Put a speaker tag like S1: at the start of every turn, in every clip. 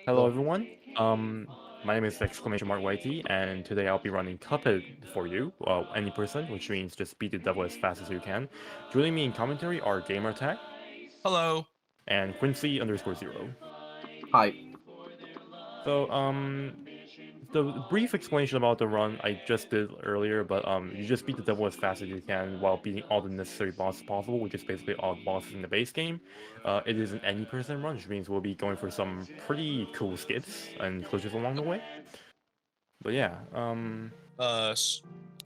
S1: Hello everyone. My name is ExclamationMarkYT, and today I'll be running Cuphead for you. Well, any person, which means just beat the devil as fast as you can. Joining me in commentary are GamerTag
S2: Hello.
S1: and Quincy_0.
S3: Hi.
S1: So, the brief explanation about the run I just did earlier, but you just beat the devil as fast as you can while beating all the necessary bosses possible, which is basically all the bosses in the base game. It is an any person run, which means we'll be going for some pretty cool skits and glitches along the way. But yeah,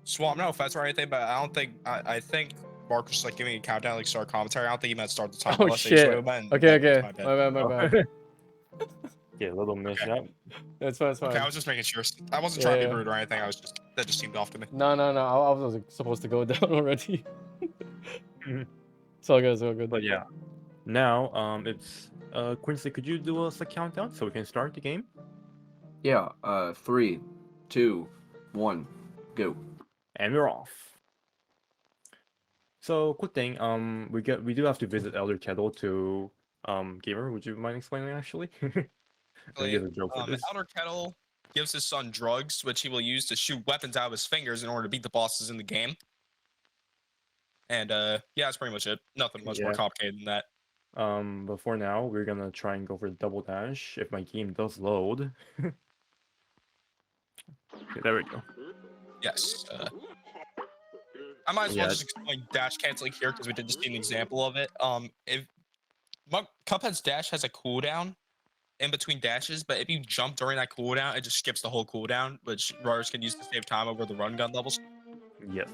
S2: Swamp, no offense or anything, but I don't think I think Mark was like giving a countdown, like start commentary. I don't think he meant start the timer.
S3: Oh
S2: Unless they usually
S3: shit.
S2: meant,
S3: Okay,
S2: that was
S3: okay.
S2: my bad.
S3: My bad, my bad.
S1: yeah, a little mishap.
S3: That's fine, it's fine.
S2: Okay, I was just making sure. I wasn't
S3: Yeah,
S2: trying to
S3: yeah.
S2: be rude or anything. That just seemed off to me.
S3: No, no, no. I was supposed to go down already.
S1: Mhm.
S3: It's all good, it's all good.
S1: But yeah, now it's Quincy, could you do us a countdown so we can start the game?
S3: Yeah, 3, 2, 1, go.
S1: And we're off. So quick thing, we do have to visit Elder Kettle to Gamer. Would you mind explaining actually? I think there's a joke for this.
S2: Elder Kettle gives his son drugs, which he will use to shoot weapons out of his fingers in order to beat the bosses in the game. And yeah, that's pretty much it. Nothing much more
S1: Yeah.
S2: complicated than that.
S1: But for now, we're gonna try and go for double dash if my game does load. Okay, there we go.
S2: Yes. I might as well
S1: Yeah.
S2: just explain dash canceling here because we did just see an example of it. If Cuphead's dash has a cooldown in between dashes, but if you jump during that cooldown, it just skips the whole cooldown, which runners can use to save time over the run gun levels.
S1: Yes.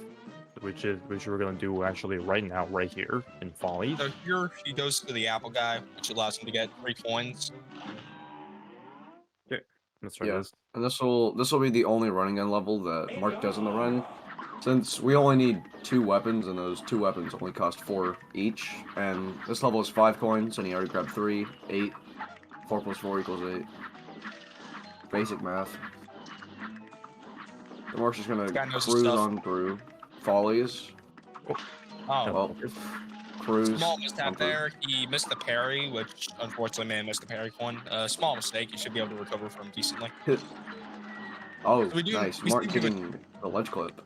S1: Which we're gonna do actually right now, right here in Follies.
S2: So here he goes to the apple guy, which allows him to get 3 coins.
S1: Okay, let's try
S3: Yeah,
S1: this.
S3: and this will be the only running gun level that Mark does in the run, since we only need 2 weapons, and those 2 weapons only cost 4 each, and this level is 5 coins, and he already grabbed 3, 8. 4 plus 4 equals 8. Basic math. The Mark's just gonna
S2: This guy knows his
S3: cruise
S2: stuff.
S3: on through Follies.
S2: Oh,
S3: Well, cruise
S2: small
S3: on
S2: mishap
S3: through.
S2: there. He missed the parry, which unfortunately man missed the parry coin. Small mistake. You should be able to recover from decently.
S3: Oh,
S2: So
S3: nice.
S2: we
S3: Mark
S2: seem to be
S3: getting the ledge clip.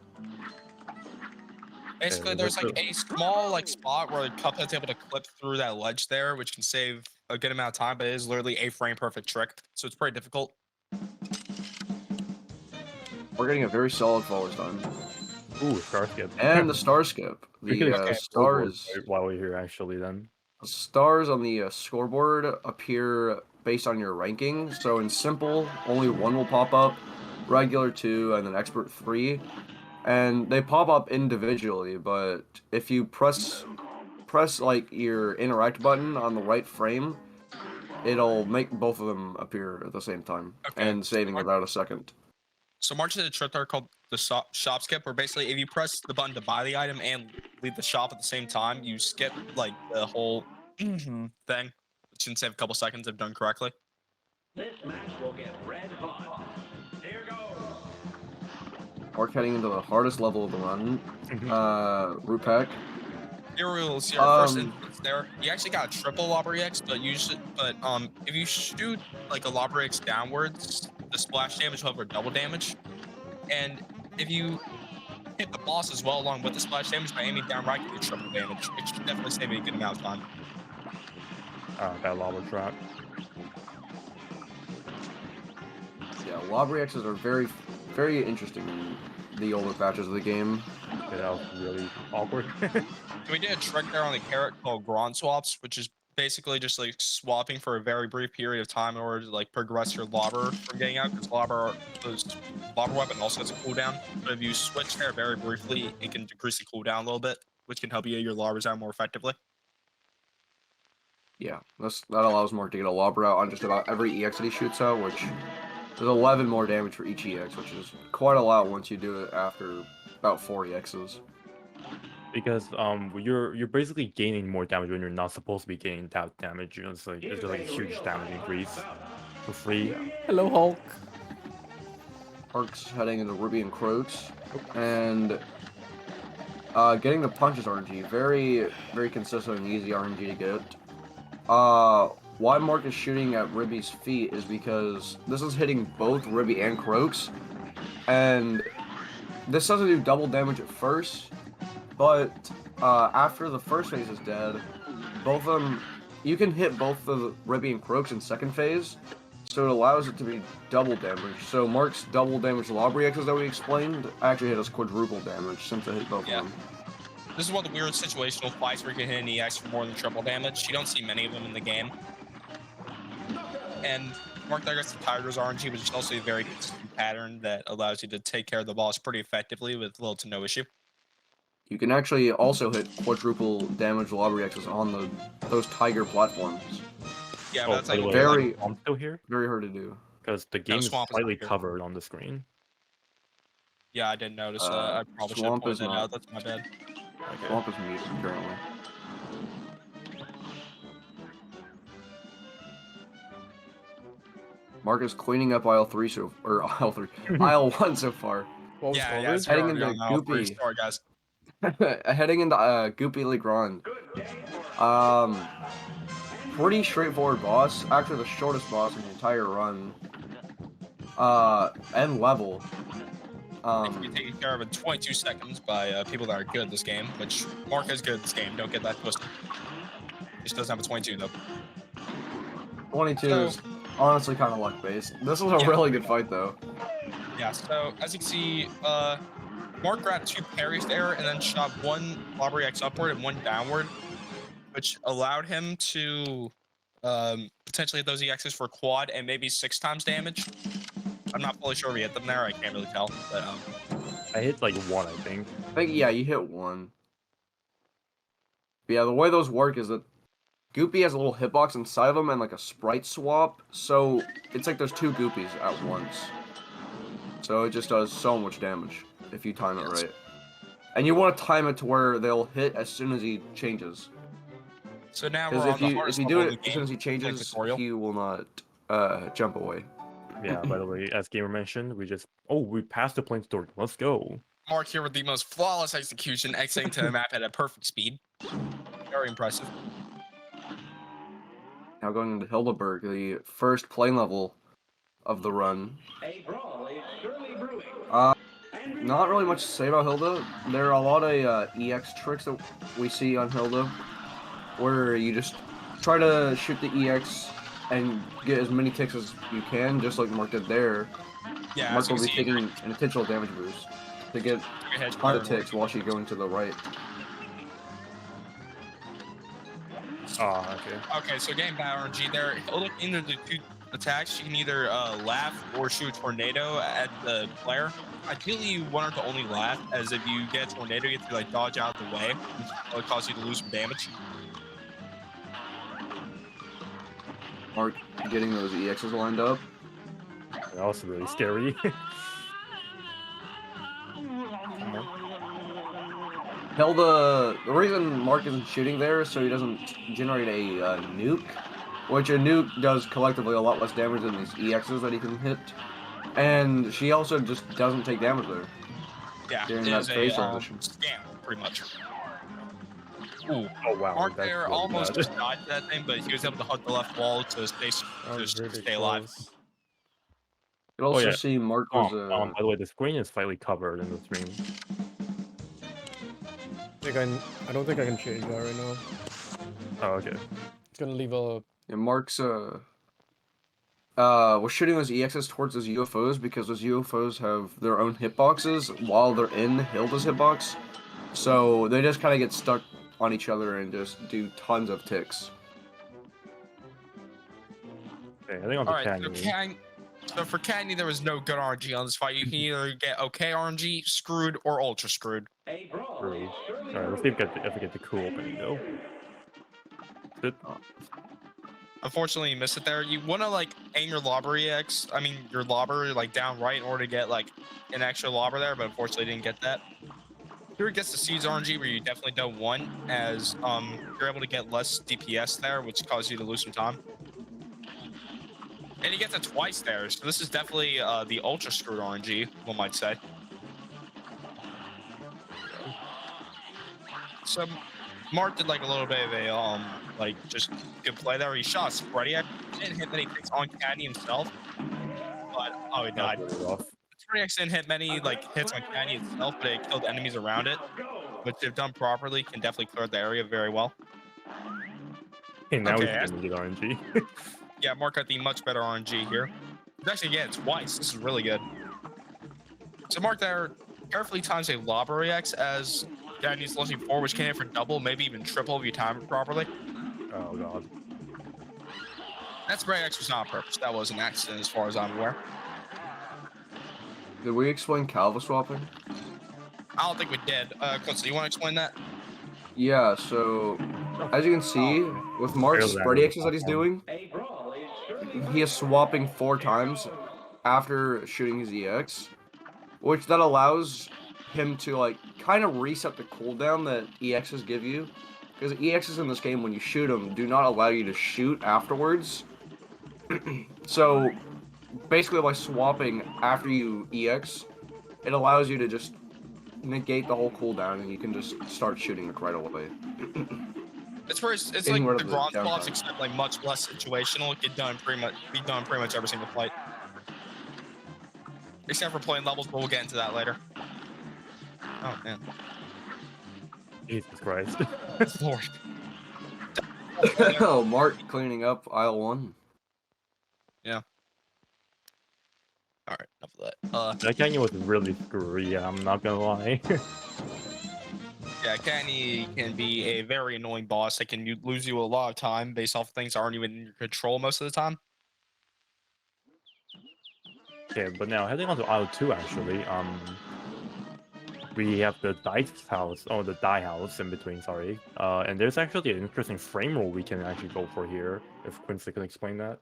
S2: basically,
S1: Okay,
S2: there's like a small spot where Cuphead's able to clip through that ledge there, which can save a good amount of time, but it is literally a frame perfect trick, so it's pretty difficult.
S3: We're getting a very solid forward time.
S1: ooh, star skip.
S3: And the star skip.
S1: We could
S3: The
S2: Okay.
S3: stars
S1: while we're here actually then.
S3: stars on the scoreboard appear based on your ranking. So in simple, only 1 will pop up, regular 2, and then expert 3. And they pop up individually, but if you press like your interact button on the right frame, it'll make both of them appear at the same time,
S2: Okay.
S3: and saving about a second.
S2: So March did a trick there called the shop skip, where basically if you press the button to buy the item and leave the shop at the same time, you skip like the whole thing, which can save a couple seconds if done correctly.
S4: This match will get red hot. Here goes.
S3: We're heading into the hardest level of the run. Rupak.
S2: Here we'll see our first
S3: Um,
S2: instance there. You actually got a triple Lobbery X, but if you shoot like a Lobbery X downwards, the splash damage will have double damage. And if you hit the boss as well along with the splash damage by aiming down right, you get triple damage. It should definitely save you a good amount of time.
S1: That lava trap.
S3: Yeah, Lobbery X's are very, very interesting in the older patches of the game.
S1: Okay, that was really awkward.
S2: We did a trick there on the carrot called Grand Swaps, which is basically just like swapping for a very brief period of time in order to like progress your lobber from getting out, because lobber weapon also has a cooldown. But if you switch there very briefly, it can decrease the cooldown a little bit, which can help you get your lobbers out more effectively.
S3: Yeah, that allows Mark to get a lobber out on just about every EX that he shoots out, which there's 11 more damage for each EX, which is quite a lot once you do it after about 4 EXs.
S1: Because you're basically gaining more damage when you're not supposed to be gaining that damage. You know, it's just like a huge damage increase for free.
S3: Hello, Hulk. Hulk's heading into Ruby and Croats, and getting the punches RNG, very, very consistent and easy RNG to get. why Mark is shooting at Ribby's feet is because this is hitting both Ribby and Croaks, and this doesn't do double damage at first, but after the first phase is dead, both of them, you can hit both the Ribby and Croaks in second phase, so it allows it to be double damage. So Mark's double damage lob reactions that we explained actually hit us quadruple damage since it hit both of them.
S2: This is one of the weird situational fights where you can hit an EX for more than triple damage. You don't see many of them in the game. And Mark there gets the Tiger's RNG, which is also a very consistent pattern that allows you to take care of the boss pretty effectively with little to no issue.
S3: You can actually also hit quadruple damage lob reactions on those Tiger platforms.
S2: Yeah,
S1: Oh,
S2: that's
S1: by
S2: like
S1: the way,
S3: very-
S1: I'm still here
S3: Very hard to do.
S1: because the game is
S2: Swamp is
S1: slightly
S2: not here.
S1: covered on the screen.
S2: Yeah, I didn't notice. I probably should have
S3: Swamp is
S2: pointed that
S3: not.
S2: out. That's my bad.
S1: Okay.
S3: Swamp is muted currently. Mark is cleaning up aisle 3 or aisle 3, aisle 1 so far.
S5: What was
S2: Yeah,
S5: called
S2: yeah,
S5: it?
S2: it's
S3: Heading
S2: already
S3: into
S2: on all three.
S3: Goopy.
S2: Sorry, guys.
S3: Heading into Goopy Le Grand. Pretty straightforward boss. Actually, the shortest boss in the entire run. And level.
S2: It can be taken care of in 22 seconds by people that are good at this game, which Mark is good at this game. Don't get that twisted. He just doesn't have a 22 though.
S3: 22
S2: So-
S3: is honestly kind of luck based. This was a
S2: Yeah.
S3: really good fight though.
S2: Yeah, so as you can see, Mark grabbed 2 parries there and then shot 1 Lobbery X upward and 1 downward, which allowed him to potentially hit those EXs for quad and maybe 6 times damage. I'm not fully sure if he hit them there. I can't really tell. But
S1: I hit like 1, I think.
S3: I think, yeah, you hit 1. But yeah, the way those work is that Goopy has a little hitbox inside of him and like a sprite swap, so it's like there's 2 Goopies at once. So it just does so much damage if you time it
S2: Yes.
S3: right. And you want to time it to where they'll hit as soon as he changes.
S2: so now we're
S3: Because
S2: on
S3: if
S2: the
S3: you
S2: hardest
S3: do
S2: level of
S3: it
S2: the
S3: as soon as he
S2: game.
S3: changes,
S2: tutorial.
S3: he will not jump away.
S1: Yeah, by the way, as Gamer mentioned, we passed the flamethrower. Let's go.
S2: Mark here with the most flawless execution, exiting to the map at a perfect speed. Very impressive.
S3: Now going into Hildeberg, the first plane level of the run.
S4: A brawl is surely brewing.
S3: Not really much to say about Hilda. There are a lot of EX tricks that we see on Hilda, where you just try to shoot the EX and get as many ticks as you can, just like Mark did there.
S2: Yeah,
S3: Mark
S2: as you
S3: will
S2: can
S3: be
S2: see,
S3: taking an intentional damage boost to get
S2: a hedge
S3: a ton
S2: fire
S3: of ticks while she's going to the right.
S1: Ah, okay.
S2: Okay, so getting bad RNG there. Look, either the 2 attacks, you can either laugh or shoot a tornado at the player. Ideally, you want her to only laugh, as if you get a tornado, you have to like dodge out of the way, which will cause you to lose some damage.
S3: Mark getting those EXs lined up.
S1: That was really scary.
S3: Hilda, the reason Mark isn't shooting there is so he doesn't generate a nuke, which a nuke does collectively a lot less damage than these EXs that he can hit. And she also just doesn't take damage there.
S2: Yeah,
S3: During
S2: it
S3: that
S2: is a
S3: phase transition.
S2: scam, pretty much. Ooh,
S1: Oh wow,
S2: Mark
S1: that's
S2: there
S1: really
S2: almost
S1: bad.
S2: just died to that thing, but he was able to hug the left wall to stay,
S5: That was
S2: to
S5: really
S2: stay alive.
S5: close.
S3: You can also
S1: yeah.
S3: see Mark was
S1: By the way, the screen is slightly covered in the stream.
S5: I don't think I can change that right now.
S1: Oh, okay.
S5: It's gonna leave a.
S3: yeah, Mark's was shooting those EXs towards those UFOs because those UFOs have their own hitboxes while they're in Hilda's hitbox. So they just kind of get stuck on each other and just do tons of ticks.
S1: Okay, I think on the
S2: Alright,
S1: canyon.
S2: so for Candy, there was no good RNG on this fight. You can either get okay RNG, screwed, or ultra screwed.
S4: A brawl
S1: True.
S4: is surely
S1: Alright, let's see if we get the cool opening though. Good.
S2: Unfortunately, you missed it there. You want to like aim your lobber EX, your lobber like down right in order to get like an extra lobber there, but unfortunately didn't get that. Here it gets the Seeds RNG where you definitely don't want, as you're able to get less DPS there, which causes you to lose some time. And he gets it twice there, so this is definitely the ultra screwed RNG, one might say. So Mark did like a little bit of a like just good play there. He shot Spready. Didn't hit many kicks on Caddy himself, but oh, he
S1: That
S2: died.
S1: was really rough.
S2: Spready didn't hit many like hits on Caddy itself, but it killed enemies around it, which if done properly can definitely clear the area very well.
S1: Okay, now we
S2: Okay,
S1: can get RNG.
S2: yeah, Mark got the much better RNG here. He's actually getting it twice. This is really good. So Mark there carefully times a lobbery X as Caddy's launching forward, which can hit for double, maybe even triple if you time it properly.
S1: Oh god.
S2: That spray X was not on purpose. That was an accident as far as I'm aware.
S3: Did we explain Calva swapping?
S2: I don't think we did. Quincy, you want to explain that?
S3: Yeah, so as you can see, with Mark's
S1: Barely
S3: spready
S1: on the
S3: X's that he's
S1: platform.
S3: doing,
S4: A brawl is surely
S3: he is swapping 4 times after shooting his EX, which that allows him to like kind of reset the cooldown that EXs give you. Because EXs in this game, when you shoot them, do not allow you to shoot afterwards. So basically by swapping after you EX, it allows you to just negate the whole cooldown and you can just start shooting it right away.
S2: It's like
S3: Getting rid
S2: the
S3: of the
S2: Gronk swaps,
S3: downtime.
S2: except like much less situational. Be done pretty much every single fight, except for playing levels. But we'll get into that later. Oh man,
S1: Jesus Christ.
S2: Lord.
S3: Oh, Mark cleaning up aisle 1.
S2: All right, enough of that.
S1: That Kenny was really screwy, yeah, I'm not gonna lie.
S2: Yeah, Kenny can be a very annoying boss that can lose you a lot of time based off of things that aren't even in your control most of the time.
S1: Okay, but now heading on to aisle 2 actually, we have the dice house, or the die house in between, sorry. And there's actually an interesting frame rule we can actually go for here, if Quincy can explain that.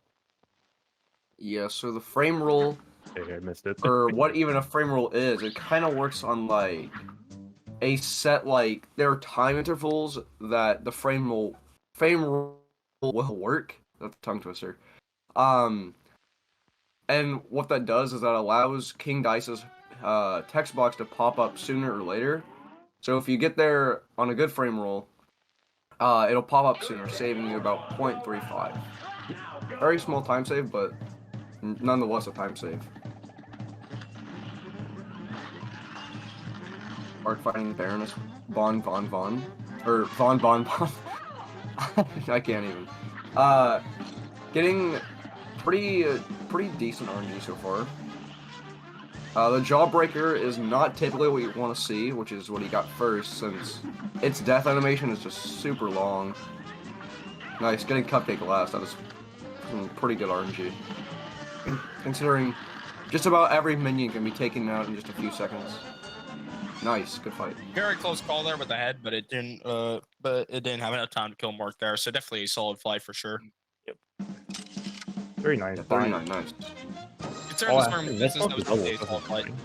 S3: Yeah, so the frame rule,
S1: Okay, I missed it.
S3: or what even a frame rule is, it kind of works on like a set, like there are time intervals that the frame rule will work. That's a tongue twister. And what that does is that allows King Dice's text box to pop up sooner or later. So if you get there on a good frame rule, it'll pop up sooner, saving you about 0.35. Very small time save, but nonetheless a time save. Mark fighting Baroness Von. Or Von. I can't even. Getting pretty decent RNG so far. The Jawbreaker is not typically what you want to see, which is what he got first, since its death animation is just super long. Nice, getting Cupcake last, that is some pretty good RNG. Considering just about every minion can be taken out in just a few seconds. Nice, good fight.
S2: Very close call there with the head, but it didn't have enough time to kill Mark there. So definitely a solid fight for sure.
S1: Very nice.
S3: Yeah, 39, nice.
S2: Considering this
S1: actually,
S2: tournament,
S1: that's
S2: this is
S1: not
S2: no
S1: the double,
S2: solid
S1: that's
S2: fight.
S1: fine.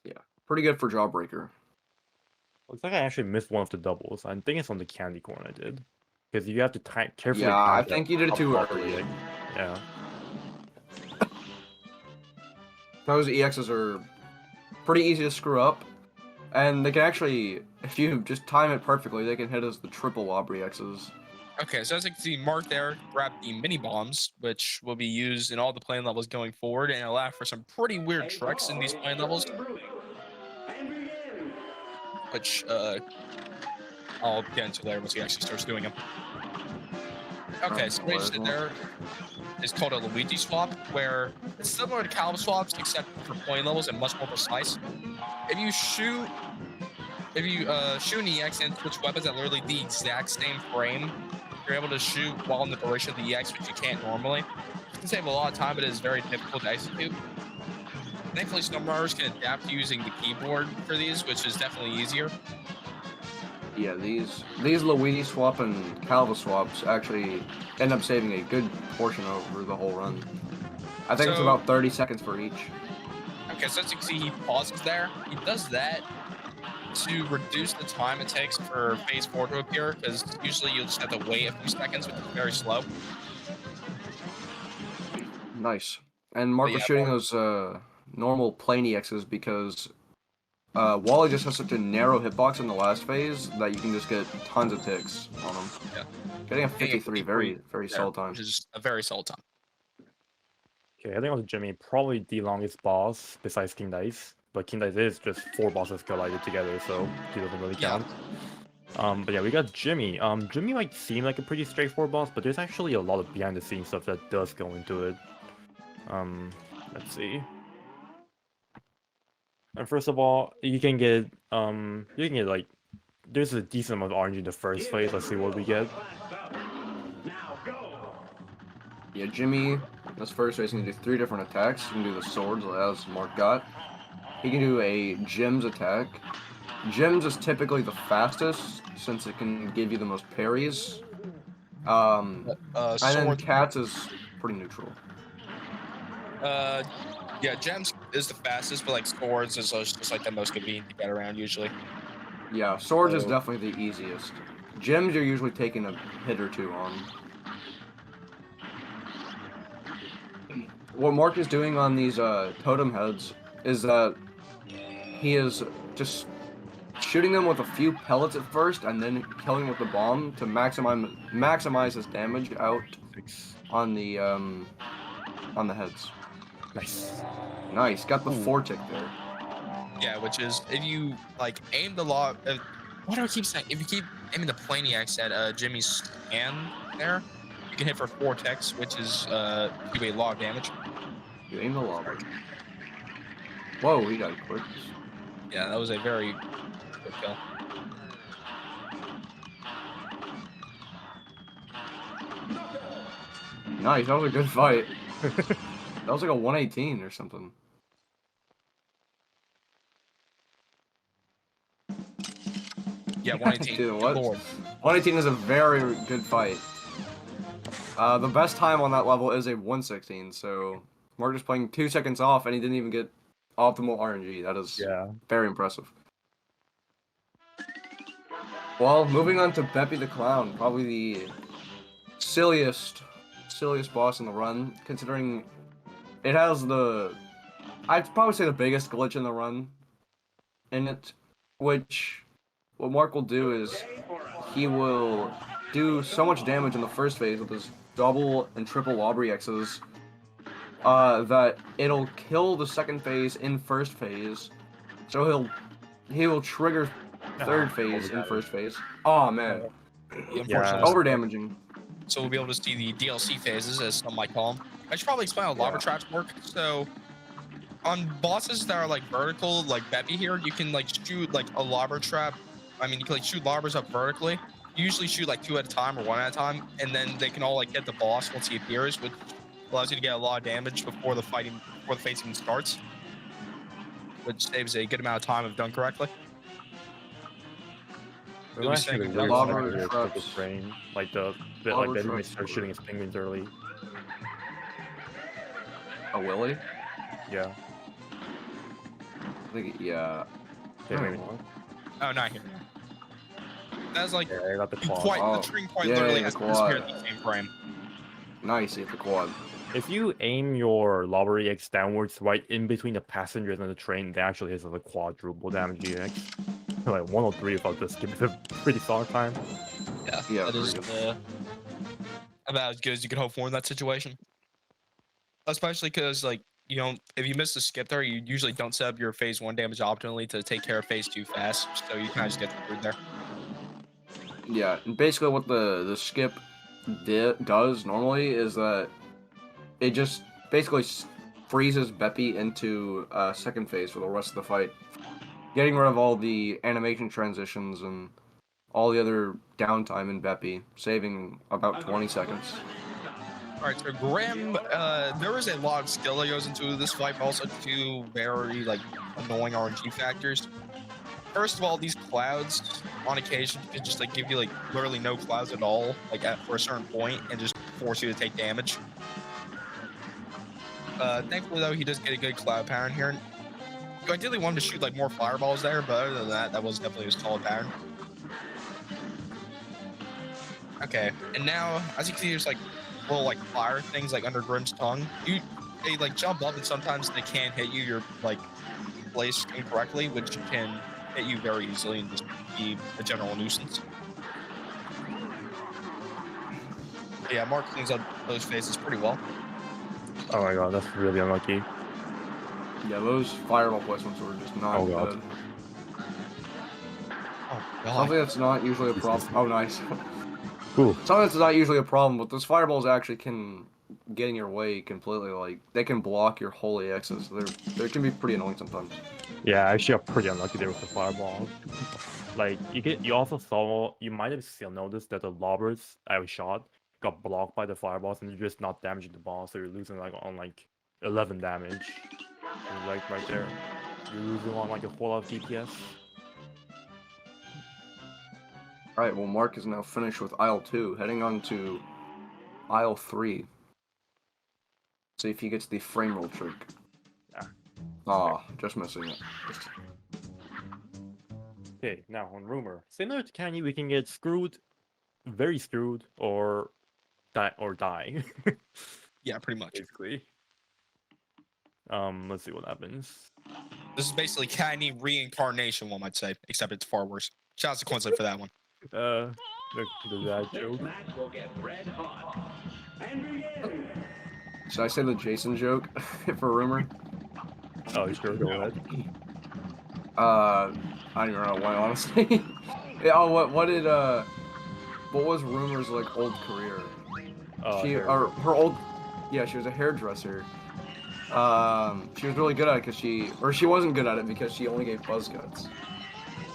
S3: Yeah, pretty good for Jawbreaker.
S1: Looks like I actually missed one of the doubles. I think it's on the candy corn I did. Because you have to carefully
S3: Yeah,
S1: time
S3: I
S1: that
S3: think you did it too
S1: properly.
S3: early.
S1: Yeah.
S3: Those EXs are pretty easy to screw up, and they can actually, if you just time it perfectly, they can hit as the triple lobbery X's.
S2: Okay, so as you can see, Mark there grabbed the mini bombs, which will be used in all the playing levels going forward, and allow for some pretty weird tricks in these playing levels, which I'll get into later once he actually starts doing them. Okay, so what he just did there is called a Luigi swap, where it's similar to Calva swaps, except for point levels and much more precise. If you shoot an EX and switch weapons at literally the exact same frame, you're able to shoot while in the duration of the EX, which you can't normally. You can save a lot of time, but it is very difficult to execute. Thankfully, some runners can adapt to using the keyboard for these, which is definitely easier.
S3: Yeah, these Luigi swap and Calva swaps actually end up saving a good portion over the whole run. I think it's
S2: So-
S3: about 30 seconds for each.
S2: Okay, so as you can see, he pauses there. He does that to reduce the time it takes for phase 4 to appear, because usually you'll just have to wait a few seconds, which is very slow.
S3: Nice. And Mark
S2: But
S3: was
S2: yeah,
S3: shooting those normal plain EXs because Wally just has such a narrow hitbox in the last phase that you can just get tons of ticks on him.
S2: Yeah.
S3: Getting a 53, very
S2: there,
S3: solid time.
S2: which is a very solid time.
S1: Okay, I think on Jimmy, probably the longest boss besides King Dice. But King Dice is just 4 bosses collided together, so he doesn't really
S2: Yeah.
S1: count. But yeah, we got Jimmy. Jimmy might seem like a pretty straightforward boss, but there's actually a lot of behind the scenes stuff that does go into it. Let's see. And first of all, you can get like, there's a decent amount of RNG in the first phase. Let's see what we get.
S4: Now go.
S3: Yeah, Jimmy, this first phase, he can do 3 different attacks. He can do the swords, as Mark got. He can do a Gems attack. Gems is typically the fastest, since it can give you the most parries. And then
S2: Swords.
S3: Cats is pretty neutral.
S2: Yeah, Gems is the fastest, but like Swords is just like the most convenient to get around usually.
S3: Yeah, Swords is
S2: So-
S3: definitely the easiest. Gems you're usually taking a hit or 2 on. What Mark is doing on these totem heads is that he is just shooting them with a few pellets at first and then killing with the bomb to maximize his damage out on the heads.
S1: Nice.
S3: Nice, got the
S2: Ooh.
S3: 4 tick there.
S2: Yeah, which is if you like aim the lot. What do I keep saying? If you keep aiming the Planiacs at Jimmy's hand there, you can hit for 4 ticks, which is do a lot of damage.
S3: You aim the lava. Whoa, he got it quick.
S2: Yeah, that was a very good kill.
S3: Nice, that was a good fight. That was like a 118 or something.
S2: Yeah, 118.
S3: Dude,
S2: Good
S3: what?
S2: lord.
S3: 118 is a very good fight. The best time on that level is a 116, so Mark is playing 2 seconds off and he didn't even get optimal RNG. That is very impressive. Well, moving on to Beppy the Clown, probably the silliest boss in the run, considering it has I'd probably say the biggest glitch in the run in it, which what Mark will do is he will do so much damage in the first phase with his double and triple Aubrey X's that it'll kill the second phase in first phase. So he will trigger third phase in first phase. Oh man.
S2: Unfortunately,
S3: Over damaging.
S2: so we'll be able to see the DLC phases, as some might call them. I should probably explain how lava traps work. So, on bosses that are like vertical, like Beppy here, you can like shoot like a lava trap. I mean, you can like shoot lavas up vertically. You usually shoot like 2 at a time or 1 at a time, and then they can all like hit the boss once he appears, which allows you to get a lot of damage before the phase even starts, which saves a good amount of time if done correctly.
S1: We're
S2: You'll be
S1: actually
S2: saying
S1: really
S3: lava
S1: smart here
S3: traps.
S1: with the frame. Like the bit
S3: Lava
S1: like that he may
S3: traps
S1: start
S3: were-
S1: shooting his penguins early.
S3: A Willy?
S1: Yeah.
S3: I think yeah.
S1: Okay, maybe
S3: Oh.
S1: not.
S2: Oh, not here. That's like
S1: Yeah, I got the claw.
S3: Oh,
S2: the string quite
S3: yeah,
S2: literally
S3: the
S2: has
S3: quad.
S2: disappeared in the same frame.
S3: Nice, hit the quad.
S1: If you aim your lava EX downwards right in between the passengers and the train, that actually hits like a quadruple damage EX. Like 103 without this skip is a pretty solid time.
S3: Yeah,
S2: That is
S3: pretty
S2: about as good as you could hope for in that situation. Especially because, like, you don't, if you miss the skip there, you usually don't set up your phase 1 damage optimally to take care of phase 2 fast, so you kind of just get screwed there.
S3: Yeah, and basically what the skip does normally is that it just basically freezes Beppy into second phase for the rest of the fight, getting rid of all the animation transitions and all the other downtime in Beppy, saving about 20 seconds.
S2: Alright, so Graham, there is a lot of skill that goes into this fight, but also 2 very, like, annoying RNG factors. First of all, these clouds, on occasion, could just, like, give you, like, literally no clouds at all, like, for a certain point, and just force you to take damage. Thankfully, though, he does get a good cloud pattern here. You ideally want him to shoot, like, more fireballs there, but other than that, that was definitely his solid pattern. Okay, and now, as you can see, there's, like, little, like, fire things, like, under Grimm's tongue. they like jump up and sometimes they can't hit you. You're like placed incorrectly, which can hit you very easily and just be a general nuisance. But yeah, Mark cleans up those phases pretty well.
S1: Oh my god, that's really unlucky.
S3: Yeah, those fireball placements were just not
S1: Oh, God.
S3: good.
S2: Oh god.
S3: Something that's not usually a problem. Oh, nice.
S1: Ooh.
S3: Something that's not usually a problem, but those fireballs actually can get in your way completely. Like, they can block your whole AXs. They can be pretty annoying sometimes.
S1: Yeah, I actually got pretty unlucky there with the fireball. Like you also saw, you might have still noticed that the lobbers I shot got blocked by the fireballs and they're just not damaging the boss, so you're losing like on like 11 damage. And like right there, you're losing on like a whole lot of DPS.
S3: Alright, well, Mark is now finished with aisle 2, heading on to aisle 3. See if he gets the frame roll trick.
S1: Yeah.
S3: Ah, just missing it.
S1: Okay, now on rumor, similar to Canny, we can get screwed, very screwed, or die.
S2: Yeah, pretty much.
S1: Basically. Let's see what happens.
S2: This is basically Canny reincarnation, one might say, except it's far worse. Shout out to Quincy for that one.
S1: The dad
S4: This
S1: joke.
S4: match will get red hot. And begin.
S3: Should I say the Jason joke for rumor?
S1: Oh, sure, go ahead.
S3: I don't even know why, honestly. Yeah, oh, what was rumor's like old career? Her old, yeah, she was a hairdresser. She was really good at it because she wasn't good at it because she only gave buzz cuts.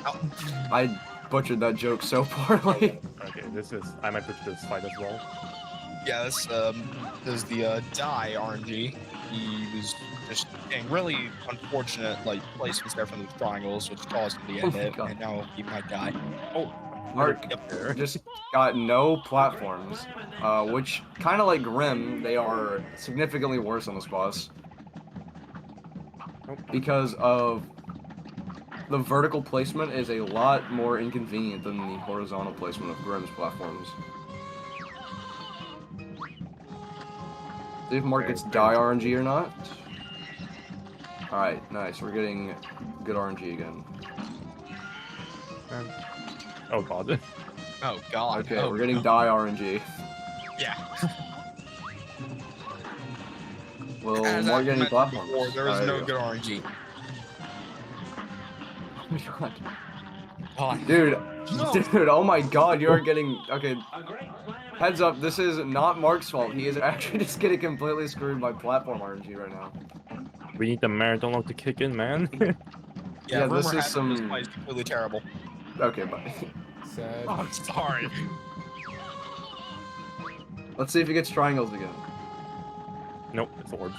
S2: Oh.
S3: I butchered that joke so poorly.
S1: Okay, I might put this fight as well.
S2: Yeah, this is the Die RNG. He was just getting really unfortunate like placements there from the triangles, which caused him to
S3: Oh
S2: end
S3: my
S2: it,
S3: God.
S2: and now he might die.
S1: Oh,
S3: Mark just got no platforms, which kind of like Grim, they are significantly worse on this boss
S1: Nope.
S3: because of the vertical placement is a lot more inconvenient than the horizontal placement of Grim's platforms. See if Mark
S1: Okay,
S3: gets
S1: fair.
S3: die RNG or not. Alright, nice. We're getting good RNG again.
S1: Oh god.
S2: Oh god.
S3: Okay,
S2: oh,
S3: we're getting
S2: no.
S3: die RNG.
S2: Yeah.
S3: Will
S2: As
S3: Mark
S2: I
S3: get any
S2: mentioned
S3: platforms?
S2: before, there is
S3: There
S2: no
S3: you
S2: good RNG.
S3: Oh my god.
S2: God.
S3: Dude,
S2: No.
S3: dude, oh my god, you're getting... Okay,
S4: A great slam.
S3: heads up, this is not Mark's fault. He is actually just getting completely screwed by platform RNG right now.
S1: We need the marathon lock to kick in, man.
S2: Yeah,
S3: Yeah,
S2: rumor
S3: this is
S2: has it this
S3: some-
S2: fight is completely terrible.
S3: Okay, bye.
S5: Sad.
S2: Oh, I'm sorry.
S3: Let's see if he gets triangles again.
S1: Nope, it's orbs.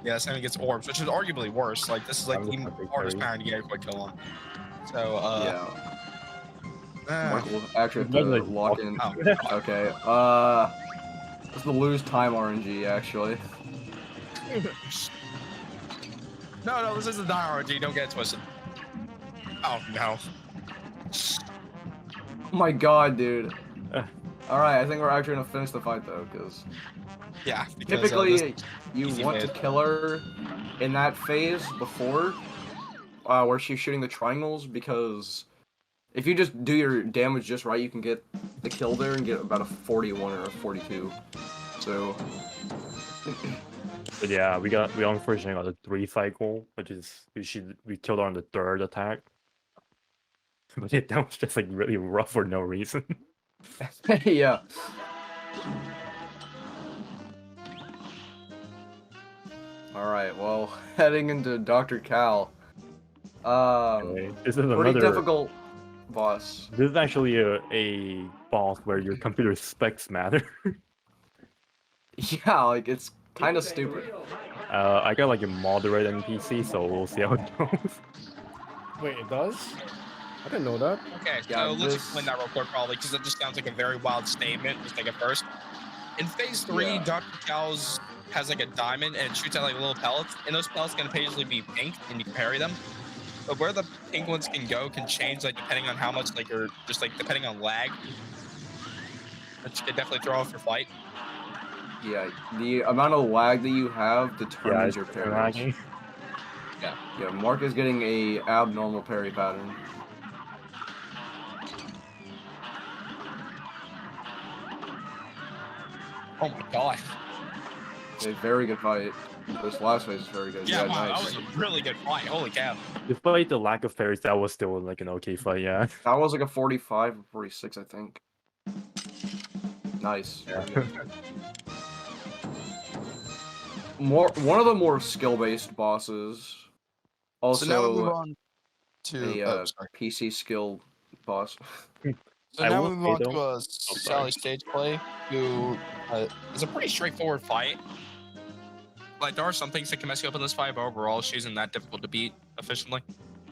S2: Yeah, Sammy gets orbs, which is arguably worse. Like this is like
S1: I'm
S2: the
S1: just gonna take
S2: hardest
S1: Perry.
S2: pattern to get a quick kill on. So
S3: Yeah. Mark will actually have to
S1: Imagine, like,
S3: lock in.
S2: oh,
S3: Okay, it's the lose time RNG, actually.
S2: no, this isn't die RNG. Don't get it twisted. Oh no.
S3: Oh my god, dude.
S1: Uh.
S3: Alright, I think we're actually gonna finish the fight, though, because...
S2: Yeah. Because,
S3: Typically,
S2: this-
S3: you
S2: easy
S3: want to
S2: phase.
S3: kill her in that phase before, where she's shooting the triangles, because if you just do your damage just right, you can get the kill there and get about a 41 or a 42. So,
S1: But yeah, we unfortunately got a 3 cycle, which is we killed her on the 3rd attack. But yeah, that was just like really rough for no reason.
S3: yeah. Alright, well, heading into Dr. Cal.
S1: Okay, this is
S3: Pretty
S1: another
S3: difficult boss.
S1: This is actually a boss where your computer specs matter.
S3: Yeah, like, it's kind of stupid.
S1: I got like a moderate NPC, so we'll see how it goes.
S5: Wait, it does? I didn't know that.
S2: Okay,
S3: Yeah,
S2: so let's
S3: this-
S2: explain that real quick, probably, because it just sounds like a very wild statement. Just like at first, in phase 3,
S3: Yeah.
S2: Dr. Cal's has like a diamond and it shoots out like little pellets, and those pellets can occasionally be pink, and you can parry them. But where the pink ones can go can change, like depending on how much, like, or just like depending on lag, which could definitely throw off your fight.
S3: Yeah, the amount of lag that you have
S1: Yeah,
S3: determines
S1: it's
S3: your
S1: definitely
S3: parries.
S1: lagging.
S3: Yeah, Mark is getting a abnormal parry pattern.
S2: Oh my god.
S3: A very good fight. This last phase is very good.
S2: Yeah,
S3: Yeah,
S2: wow, that
S3: nice.
S2: was a really good fight. Holy cow.
S1: Despite the lack of parries, that was still like an okay fight. Yeah.
S3: That was like a 45 or 46, I think. Nice.
S1: Yeah.
S3: Very good. One of the more skill-based bosses.
S2: So now we move
S3: Also,
S2: on to
S3: a
S2: sorry.
S3: PC skill boss.
S2: So
S1: I
S2: now
S1: will
S2: we move
S1: say
S2: on
S1: though.
S2: to a
S1: sorry.
S2: Sally stage play, who is a pretty straightforward fight. Like there are some things that can mess you up in this fight, but overall, she isn't that difficult to beat efficiently.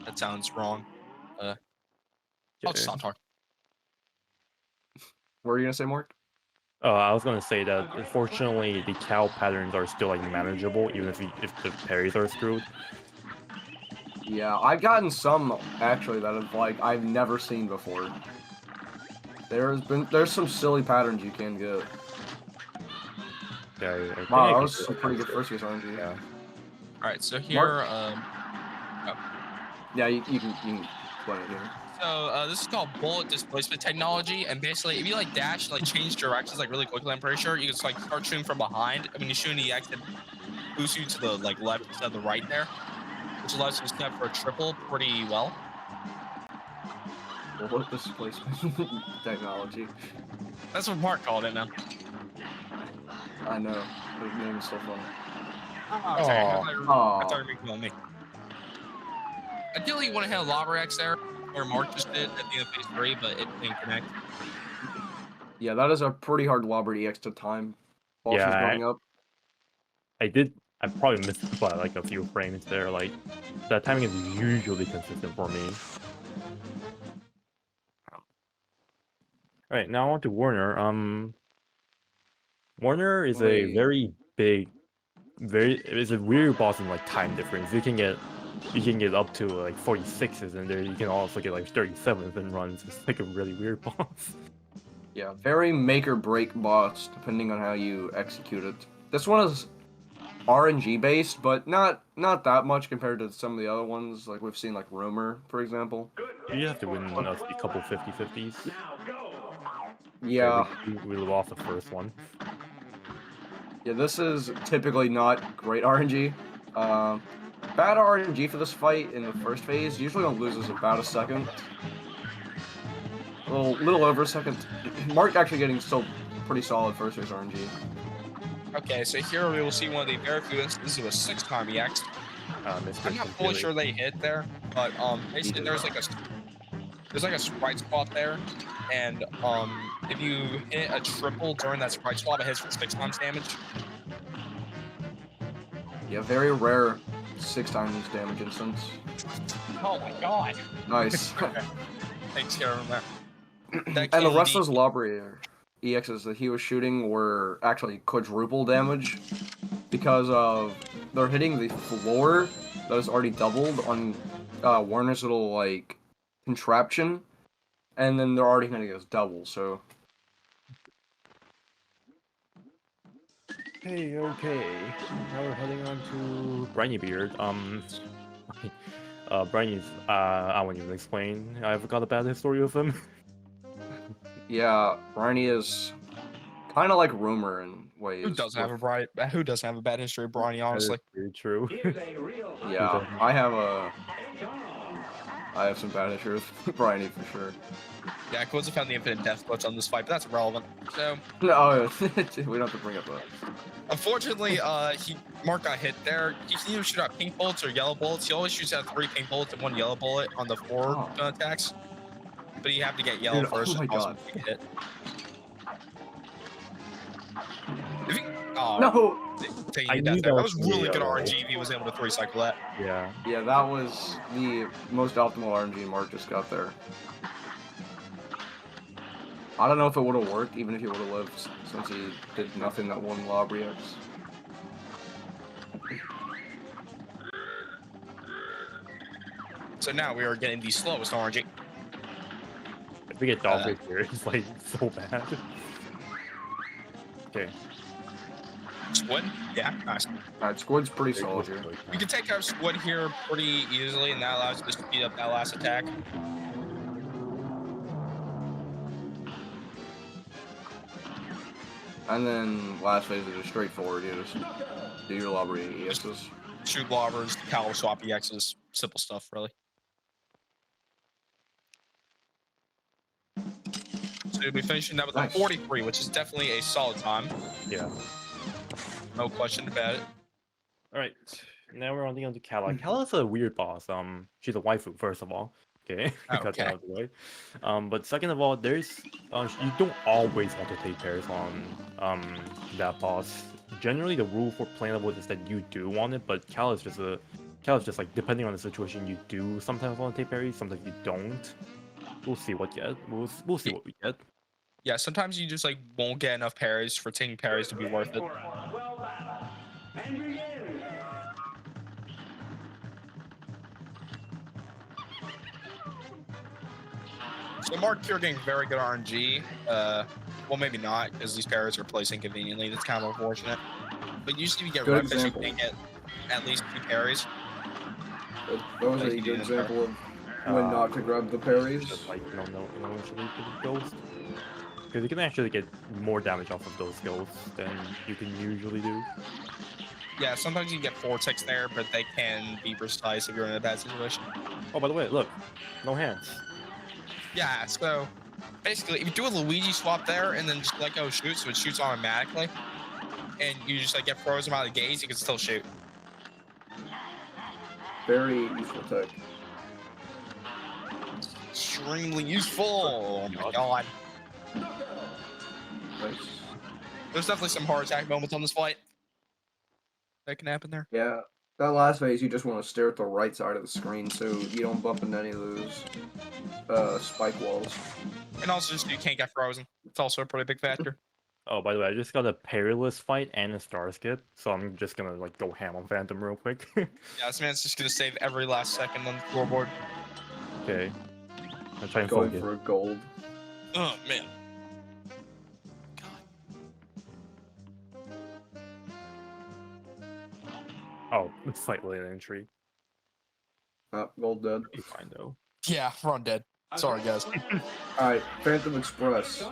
S2: That sounds wrong. I'll just
S1: Okay.
S2: stop talking.
S3: What were you gonna say, Mark?
S1: I was gonna say that unfortunately the cow patterns are still like manageable, even if the parries are screwed.
S3: Yeah, I've gotten some actually that have like I've never seen before. There's some silly patterns you can get.
S1: Yeah, I think
S3: Wow,
S1: I
S3: that
S1: can
S3: was
S1: do
S3: some
S1: it
S3: pretty good
S1: also.
S3: first case RNG.
S1: Yeah.
S2: All right, so
S3: Mark?
S2: here,
S3: Yeah, you can explain it here.
S2: so this is called bullet displacement technology, and basically, if you like dash, like change directions, like really quickly, I'm pretty sure you can just, like start shooting from behind. I mean, you shoot an EX that boosts you to the like left instead of the right there, which allows you to snap for a triple pretty well.
S3: Bullet displacement technology.
S2: That's what Mark called it, man.
S3: I know. The name is so funny.
S2: Oh, sorry. I thought you
S3: Aw.
S2: were making fun of me. Ideally, you want to have Lava X there, where Mark just did at the end of phase 3, but it didn't connect.
S3: Yeah, that is a pretty hard lobber EX to time. Bosses
S1: Yeah,
S3: going up.
S1: I probably missed by like a few frames there. Like that timing is usually consistent for me. All right, now on to Warner. Warner is a
S3: Wait.
S1: very big, it's a weird boss in like time difference. You can get up to like 46s, and there you can also get like 37s and runs. It's like a really weird boss.
S3: Yeah, very make or break boss depending on how you execute it. This one is RNG based, but not that much compared to some of the other ones like we've seen like Rumor, for example.
S1: You have to win a couple 50-50s.
S4: Now go.
S3: Yeah.
S1: Okay, we live off the first one.
S3: Yeah, this is typically not great RNG. Bad RNG for this fight in the first phase usually only loses about a second. A little over a second. Mark actually getting still pretty solid first phase RNG.
S2: Okay, so here we will see one of the very few instances of a 6-time EX. I'm not fully sure they hit there, but basically there's like a sprite swap there, and if you hit a triple during that sprite swap, it hits for 6 times damage.
S3: Yeah, very rare 6 times damage instance.
S2: Oh my god!
S3: Nice.
S2: Thanks, Karen. That
S3: And the rest
S2: candy.
S3: of those Lobber EXs that he was shooting were actually quadruple damage because of they're hitting the floor that is already doubled on Warner's little like contraption, and then they're already hitting us double. So
S1: Okay. Now we're heading on to Briny Beard. Briny's, I won't even explain. I've got a bad history with him.
S3: yeah, Briny is kind of like Rumor in ways.
S2: Who doesn't have a bad history of Brawny, honestly?
S1: Very true.
S4: Here's a real
S3: Yeah, I have some bad issues with Briny for sure.
S2: Yeah, Quilza found the infinite death glitch on this fight, but that's irrelevant. So,
S3: No, we don't have to bring up that.
S2: unfortunately, Mark got hit there. He can either shoot out pink bullets or yellow bullets. He always shoots out 3 pink bullets and 1 yellow bullet on the 4 attacks. But you have to get yellow
S3: Dude,
S2: first.
S3: oh my
S2: Awesome
S3: God.
S2: to get hit. If he, oh,
S3: No!
S2: taking
S1: I
S2: a
S1: knew
S2: death there.
S1: that
S2: That was
S1: was
S2: really good
S1: yellow.
S2: RNG if he was able to 3-cycle that.
S1: Yeah.
S3: Yeah, that was the most optimal RNG Mark just got there. I don't know if it would have worked, even if he would have lived, since he did nothing that one lob reacts.
S2: So now we are getting the slowest RNG.
S1: If we get Dogfish here, it's like so bad. Okay.
S2: Squid? Yeah, nice.
S3: Alright, Squid's pretty
S1: It
S3: solid
S1: was
S3: here.
S1: really
S2: You can take out Squid here pretty easily, and that allows you to speed up that last attack.
S3: And then last phase is just straightforward. You just do your lobbery EXs.
S2: Shoot lobbers, power swap EXs, simple stuff, really. So you'll be finishing that with
S3: Nice.
S2: a 43, which is definitely a solid time.
S1: Yeah.
S2: No question about it.
S1: All right. Now we're on to Kala. Kala's a weird boss. She's a waifu, first of all. Okay, got that
S2: Okay.
S1: out of the way. But second of all, there's you don't always want to take pairs on that boss. Generally, the rule for playing level is that you do want it, but Kala's just like depending on the situation, you do sometimes want to take parries, sometimes you don't. We'll see what we'll see what we get.
S2: Yeah, sometimes you just like won't get enough parries for taking parries to be worth it.
S4: Well battle. And begin.
S2: So Mark, you're getting very good RNG. Well, maybe not, because these parries are placed inconveniently. That's kind of unfortunate. But usually, if you get
S3: Good
S2: red fish, you
S3: example.
S2: can get at least 2 parries.
S3: That was
S2: Like
S3: a
S2: you
S3: good
S2: did in
S3: example of when not to grab the parries.
S1: Just like no actually for the ghost, because you can actually get more damage off of those skills than you can usually do.
S2: Yeah, sometimes you can get 4 ticks there, but they can be precise if you're in a bad situation.
S1: Oh, by the way, look, no hands.
S2: Yeah, so basically, if you do a Luigi swap there and then just let go shoot, so it shoots automatically, and you just like get frozen out of the gaze, you can still shoot.
S3: Very useful tech.
S2: Extremely useful. Oh my god.
S3: Nice.
S2: There's definitely some heart attack moments on this fight that can happen there.
S3: Yeah, that last phase you just want to stare at the right side of the screen so you don't bump into any of those spike walls.
S2: And also just you can't get frozen. It's also a pretty big factor.
S1: Oh, by the way, I just got a perilous fight and a star skip, so I'm just gonna like go ham on Phantom real quick.
S2: Yeah, this man's just gonna save every last second on the scoreboard.
S1: Okay, I'm trying to
S3: Going
S1: focus.
S3: for a gold.
S2: Oh man.
S1: Oh, it's slightly an entry.
S3: Gold dead.
S1: Be fine though.
S2: Yeah, we're on dead. Sorry guys.
S3: Alright, Phantom Express.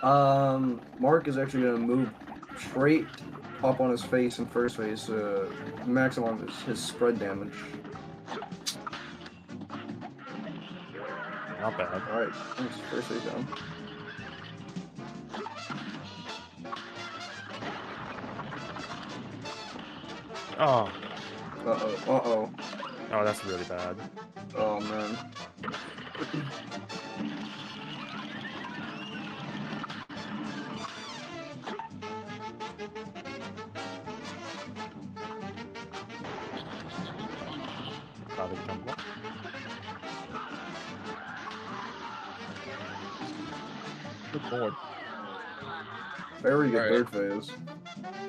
S3: Mark is actually gonna move straight up on his face in first phase to maximize his spread damage.
S1: Not bad.
S3: Alright, nice. First phase down.
S1: Oh,
S3: Uh-oh.
S1: oh, that's really bad.
S3: Oh, man.
S1: Gotta jump up. Good lord.
S3: Very good
S2: Alright.
S3: third phase.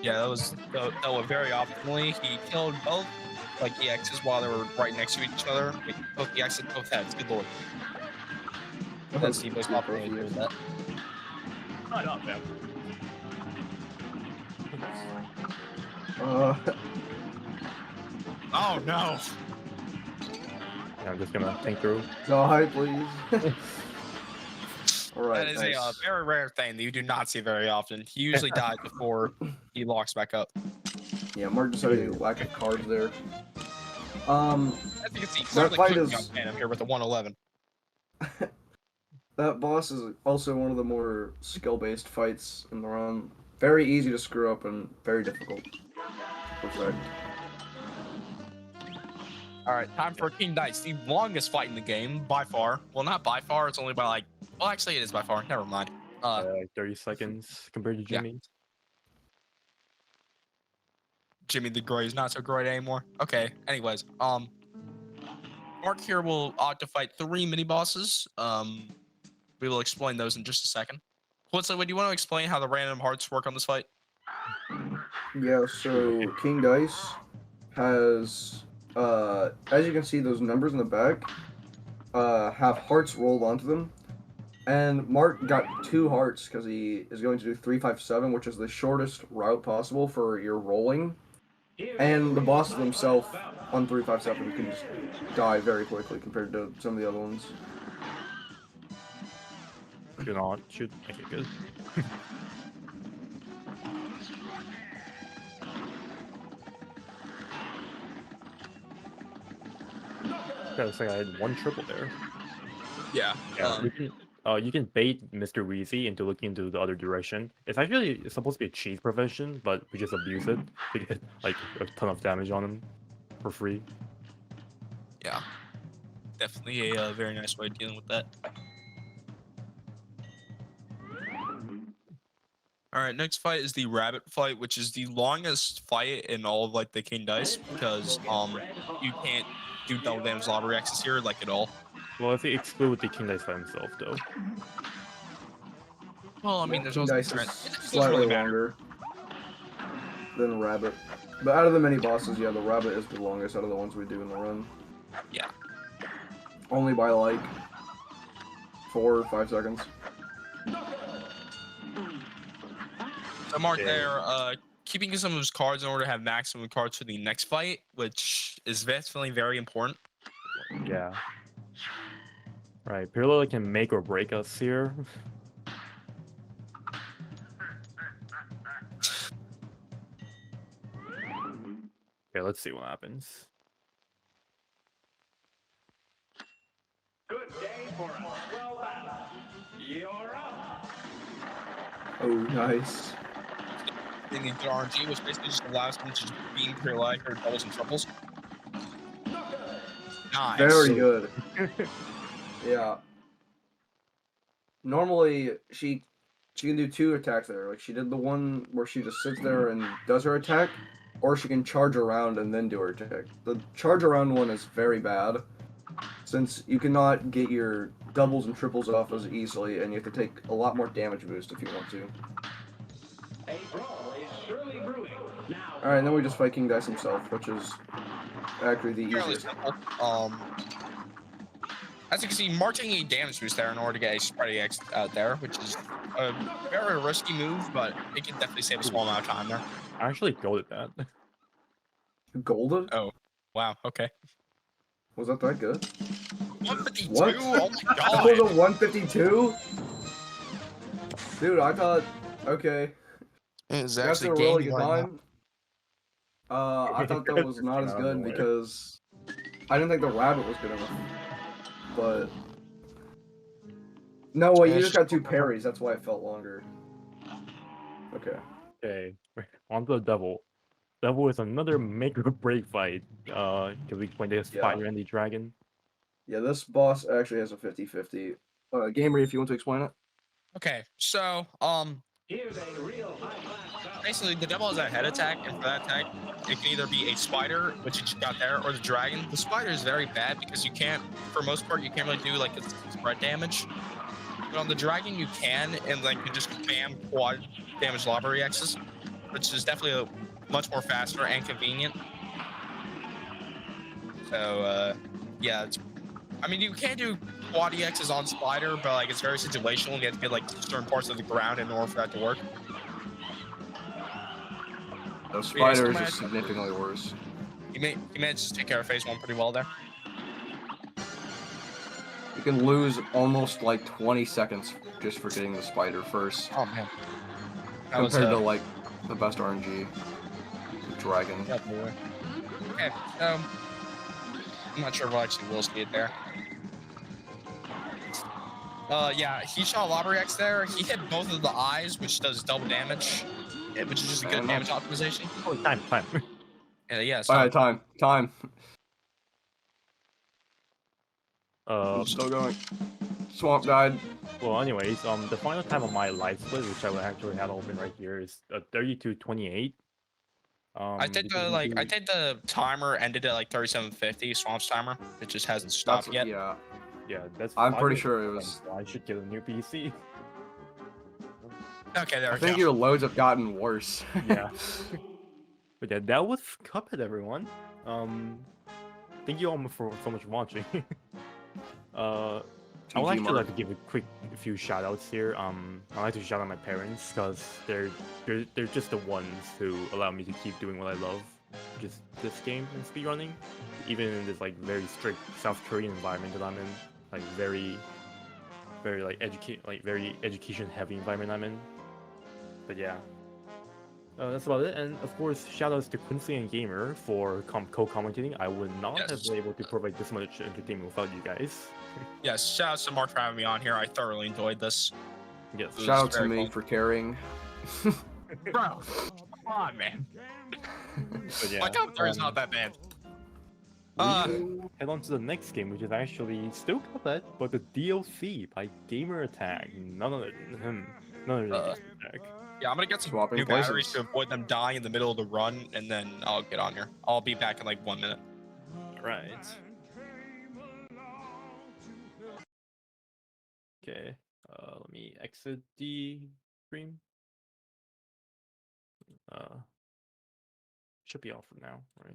S2: Yeah, that was very optimally. He killed both like EXs while they were right next to each other. Wait, both EXs, both heads. Good lord. That's the most optimally doing that.
S1: Not up, man.
S2: Oh no!
S1: Yeah, I'm just gonna think through.
S3: Die, please. Alright,
S2: That is
S3: nice.
S2: a very rare thing that you do not see very often. He usually dies before he locks back up.
S3: Yeah, Mark just had a lack of cards there.
S2: As you can see, clearly
S3: fight
S2: Cookie
S3: is-
S2: got Phantom here with a 111.
S3: That boss is also one of the more skill-based fights in the run. Very easy to screw up and very difficult to perfect.
S2: Alright, time for King Dice, the longest fight in the game, by far. Well, not by far, it's only by like... Well, actually, it is by far. Never mind.
S1: Like 30 seconds compared to
S2: Yeah.
S1: Jimmy.
S2: Jimmy the Gray is not so great anymore. Okay, anyways, Mark here will opt to fight 3 mini-bosses. We will explain those in just a second. Quincy, would you want to explain how the random hearts work on this fight?
S3: Yeah, so King Dice has, as you can see, those numbers in the back have hearts rolled onto them, And Mark got 2 hearts because he is going to do 357, which is the shortest route possible for your rolling. And the bosses themselves on 357 can just die very quickly compared to some of the other ones.
S1: Do not shoot. Okay, good. Yeah, looks like I had 1 triple there.
S2: Yeah.
S1: Yeah, you can bait Mr. Weezy into looking into the other direction. It's actually supposed to be a cheese profession, but we just abuse it to get like a ton of damage on him for free.
S2: Yeah. Definitely a very nice way of dealing with that. All right, next fight is the rabbit fight, which is the longest fight in all of like the King Dice because you can't do double damage lobby access here like at all.
S1: Well, if you exclude the King Dice by himself, though.
S2: Well, I mean, there's
S3: King
S2: also
S3: Dice
S2: different.
S3: is
S2: It doesn't
S3: slightly
S2: really matter.
S3: longer than Rabbit. But out of the many bosses, yeah, the Rabbit is the longest out of the ones we do in the run.
S2: Yeah.
S3: Only by like 4 or 5 seconds.
S2: So Mark
S1: Yeah.
S2: there, keeping some of his cards in order to have maximum cards for the next fight, which is definitely very important.
S1: Yeah. Right, Pirlo can make or break us here. Okay, let's see what happens.
S4: Good day for a swell battle. You're up.
S3: Oh, nice.
S2: In the RNG, which basically just allows him to just beam through like or doubles and triples. Nice.
S3: Very good. Yeah. Normally, she can do 2 attacks there. Like, she did the one where she just sits there and does her attack, or she can charge around and then do her attack. The charge around one is very bad, since you cannot get your doubles and triples off as easily, and you have to take a lot more damage boost if you want to.
S4: A brawl is surely brewing. Now,
S3: Alright, and then we just fight King Dice himself, which is actually the
S2: Fairly
S3: easiest.
S2: simple. As you can see, Mark taking a damage boost there in order to get a Spready X out there, which is a very risky move, but it can definitely save a small amount of time there.
S1: I actually goaded that.
S3: Golden?
S2: Oh, wow. Okay.
S3: Was that good?
S2: 152.
S3: What?
S2: Oh my
S3: That was
S2: god.
S3: a 152? Dude, I thought, okay.
S2: It's
S3: That's a really good time. I thought that was not as
S1: Out of
S3: good
S1: nowhere.
S3: because I didn't think the rabbit was good enough. But no, wait, you just got 2 parries. That's why it felt longer. Okay.
S1: Okay, on to the devil. Devil is another make or break fight. Can we explain the spider and the dragon?
S3: Yeah, this boss actually has a 50-50. Gamer, if you want to explain it.
S2: Okay, so
S4: here's a real high-class battle.
S2: basically the devil has a head attack, and for that attack, it can either be a spider, which you just got there, or the dragon. The spider is very bad because you can't, for most part, you can't really do like its spread damage. But on the dragon, you can, and like you just spam quad damage lottery X's, which is definitely much more faster and convenient. So yeah, I mean you can do quad EXs on spider, but like it's very situational. You have to get like certain parts of the ground in order for that to work.
S3: The spiders
S2: Yeah,
S3: is significantly worse.
S2: You managed to take care of phase 1 pretty well there.
S3: You can lose almost like 20 seconds just for getting the spider first.
S2: Oh man.
S3: Compared to like the best RNG. The dragon.
S2: Okay, I'm not sure if I actually will see it there. Yeah, he shot Lottery X there. He hit both of the eyes, which does double damage, which is just a good damage optimization.
S1: Oh, time.
S2: Yeah,
S3: Alright, time. Still going. Swamp died.
S1: Well, anyways, the final time of my live split, which I would actually have open right here, is 32:28.
S2: I think the timer ended at like 37:50. Swamp's timer. It just hasn't stopped yet.
S3: Yeah.
S1: Yeah, that's.
S3: I'm
S1: 5
S3: pretty
S1: minutes
S3: sure it
S1: left,
S3: was.
S1: so I should get a new PC.
S2: Okay, there
S3: I
S2: we
S3: think
S2: go.
S3: your loads have gotten worse.
S1: Yeah. But yeah, that was Cuphead, everyone. Thank you all for so much watching. I would
S3: TG
S1: actually
S3: Mark.
S1: like to give a quick few shout outs here. I like to shout out my parents because they're just the ones who allow me to keep doing what I love, just this game and speedrunning, even in this like very strict South Korean environment that I'm in, like very very education heavy environment I'm in. But yeah. That's about it, and of course, shoutouts to Quincy and Gamer for co-commentating. I would not have
S2: Yes.
S1: been able to provide this much entertainment without you guys.
S2: Yes, shout out to Mark for having me on here. I thoroughly enjoyed this.
S1: Yes.
S2: It
S3: Shout
S2: was
S3: out to
S2: very
S3: me
S2: fun.
S3: for carrying.
S2: Bro, come on, man.
S1: But yeah,
S2: My commentary is not that bad.
S1: we will head on to the next game, which is actually still Cuphead, but the DLC by Gamer Attack. None other than Gamer Attack.
S2: Yeah, I'm gonna get some
S3: Swapping
S2: new batteries
S3: places.
S2: to avoid them dying in the middle of the run, and then I'll get on here. I'll be back in like 1 minute.
S1: Right. Okay. Let me exit the stream. Should be off for now, right?